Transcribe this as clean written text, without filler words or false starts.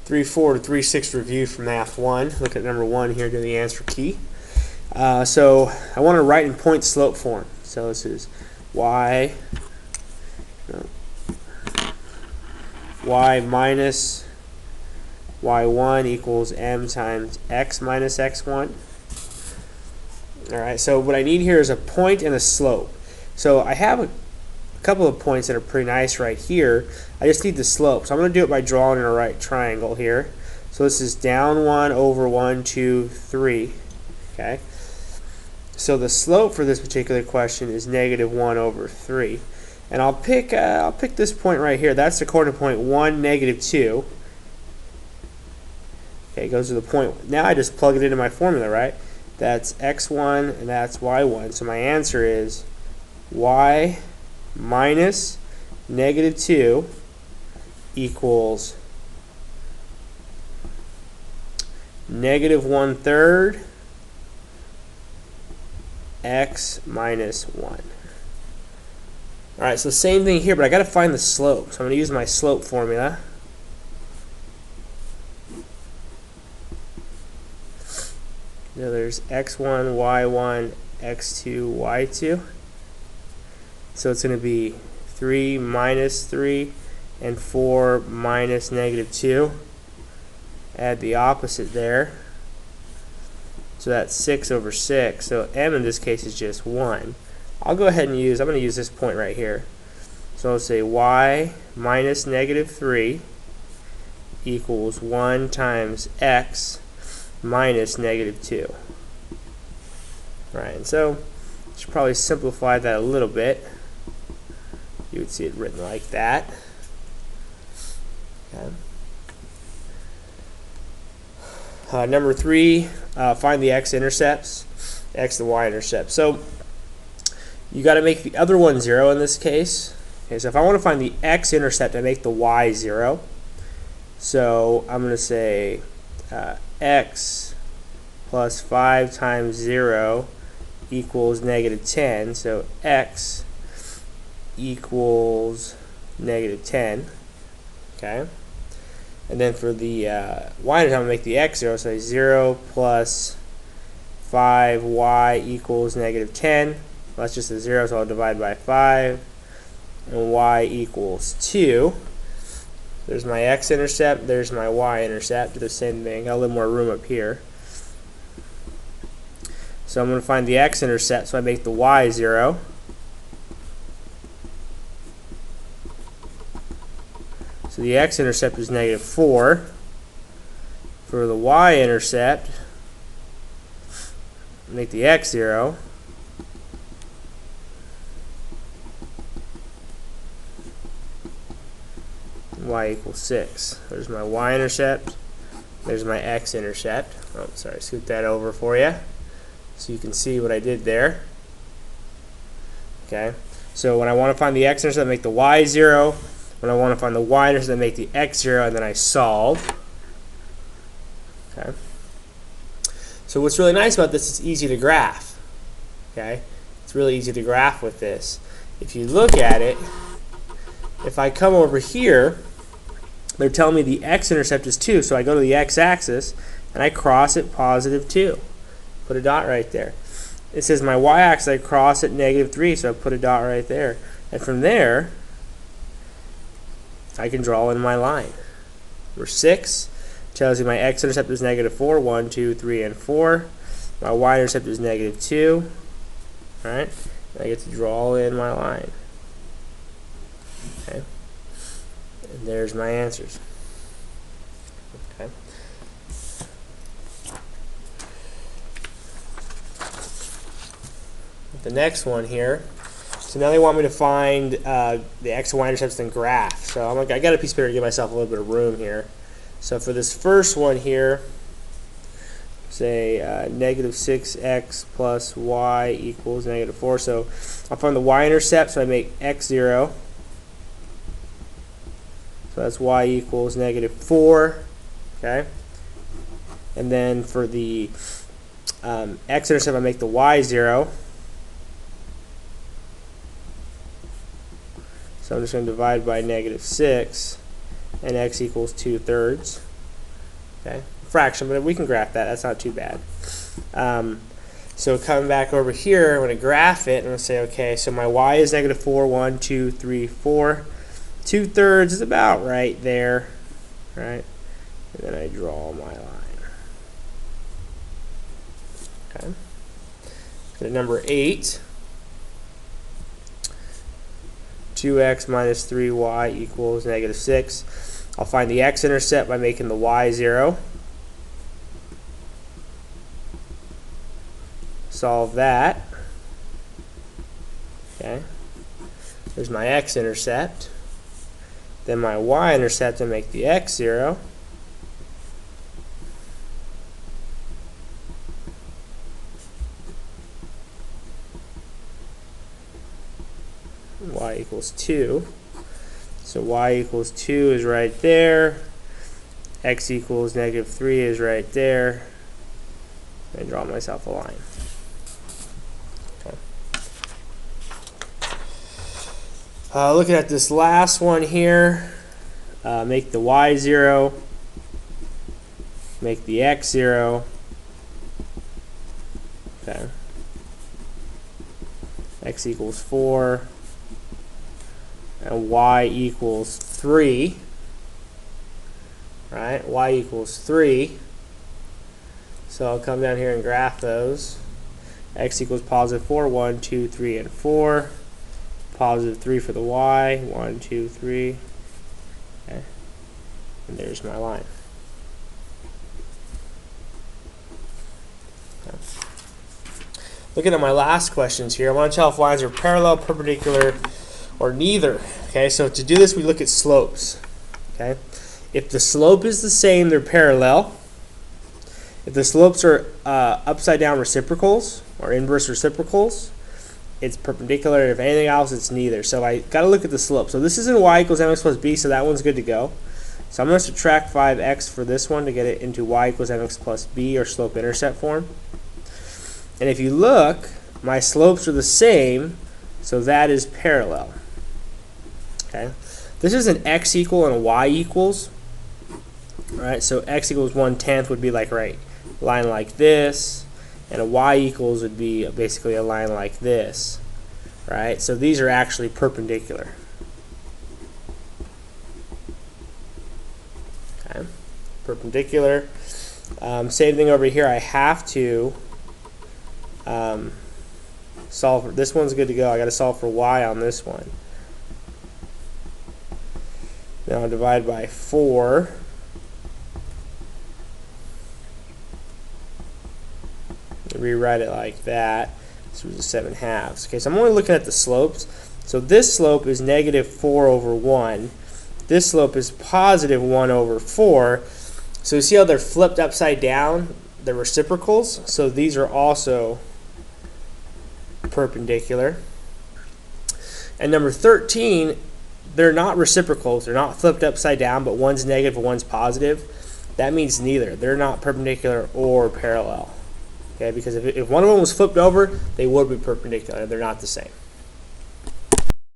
3.4 to 3.6 review from Math 1. Look at number 1 here to the answer key. So I want to write in point slope form. So this is y minus y1 equals m times x minus x1. Alright, so what I need here is a point and a slope. So I have a couple of points that are pretty nice right here. I just need the slope. So I'm going to do it by drawing a right triangle here. So this is down 1 over 1, 2, 3. Okay. So the slope for this particular question is negative 1 over 3. And I'll pick this point right here. That's the coordinate point 1, negative 2. Okay, it goes to the point. Now I just plug it into my formula, right? That's x1 and that's y1. So my answer is y minus negative 2 equals negative 1/3 x minus 1. Alright, so same thing here, but I got to find the slope. So I'm going to use my slope formula. So there's x1, y1, x2, y2. So it's going to be 3 minus 3 and 4 minus negative 2. Add the opposite there. So that's 6 over 6. So m in this case is just 1. I'll go ahead and I'm going to use this point right here. So I'll say y minus negative 3 equals 1 times x minus negative 2. Right, and so I should probably simplify that a little bit. You would see it written like that. Okay. Number 3, find the x-intercepts, x and y-intercepts. So you got to make the other one 0 in this case. Okay, so if I want to find the x-intercept, I make the y 0. So I'm going to say x plus 5 times 0 equals negative 10. So x equals negative 10. Okay. And then for the y, I'm going to make the x 0. So 0 plus 5y equals negative 10. Well, that's just a 0, so I'll divide by 5. And y equals 2. There's my x-intercept, there's my y-intercept. Do the same thing. Got a little more room up here. So I'm going to find the x-intercept, so I make the y 0. So the x-intercept is negative 4. For the y-intercept, make the x 0. Y equals 6. There's my y-intercept. There's my x-intercept. Oh, sorry, scoot that over for you so you can see what I did there. Okay, so when I want to find the x-intercept, I make the y 0. When I want to find the y-intercept, I make the x 0, and then I solve. Okay. So what's really nice about this is it's easy to graph. Okay, it's really easy to graph with this. If you look at it, if I come over here, they're telling me the x-intercept is 2, so I go to the x-axis and I cross it positive 2. Put a dot right there. It says my y-axis, I cross it negative 3, so I put a dot right there. And from there, I can draw in my line. Number 6 tells you my x-intercept is negative 4, 1, 2, 3, and 4. My y-intercept is negative 2. Alright, I get to draw in my line. Okay. And there's my answers. Okay. The next one here. So now they want me to find the x and y intercepts in graph. So I'm like, I got a piece of paper to give myself a little bit of room here. So for this first one here, say negative 6x plus y equals negative 4. So I'll find the y-intercept, so I make x 0. So that's y equals negative 4. Okay. And then for the x-intercept, I make the y 0. So I'm just going to divide by negative 6, and x equals 2/3. Okay, fraction, but we can graph that. That's not too bad. So coming back over here, I'm going to graph it, and I'm going to say, okay, so my y is negative 4, 1, 2, 3, 4. 2/3 is about right there, right? And then I draw my line. Okay. Go to number 8. 2x minus 3y equals negative 6. I'll find the x-intercept by making the y 0. Solve that. Okay. There's my x-intercept. Then my y-intercept to make the x 0. Y equals 2. So y equals 2 is right there. X equals negative 3 is right there. And draw myself a line. Looking at this last one here, make the y 0, make the x 0. Okay. X equals 4, and y equals 3. Right? Y equals 3. So I'll come down here and graph those. X equals positive 4, 1, 2, 3, and 4. Positive 3 for the y, 1, 2, 3. Okay. And there's my line. Okay. Looking at my last questions here, I want to tell if lines are parallel, perpendicular, or neither. Okay, so to do this, we look at slopes. Okay, if the slope is the same, they're parallel. If the slopes are upside down reciprocals or inverse reciprocals, it's perpendicular. If anything else, it's neither. So I got to look at the slope. So this is in y equals mx plus b, so that one's good to go. So I'm going to subtract 5x for this one to get it into y equals mx plus b, or slope-intercept form. And if you look, my slopes are the same, so that is parallel. Okay, this is an x equal and a y equals. All right, so x equals 1/10 would be like line like this. And a y equals would be basically a line like this, right? So these are actually perpendicular. Okay, perpendicular. Same thing over here. I have to solve for this one's good to go. I got to solve for y on this one. Now I'll divide by 4. Rewrite it like that. This was 7/2. Okay, so I'm only looking at the slopes. So this slope is negative 4 over 1. This slope is positive 1 over 4. So you see how they're flipped upside down? They're reciprocals. So these are also perpendicular. And number 13, they're not reciprocals. They're not flipped upside down, but one's negative and one's positive. That means neither. They're not perpendicular or parallel. Okay, because if one of them was flipped over, they would be perpendicular. They're not the same.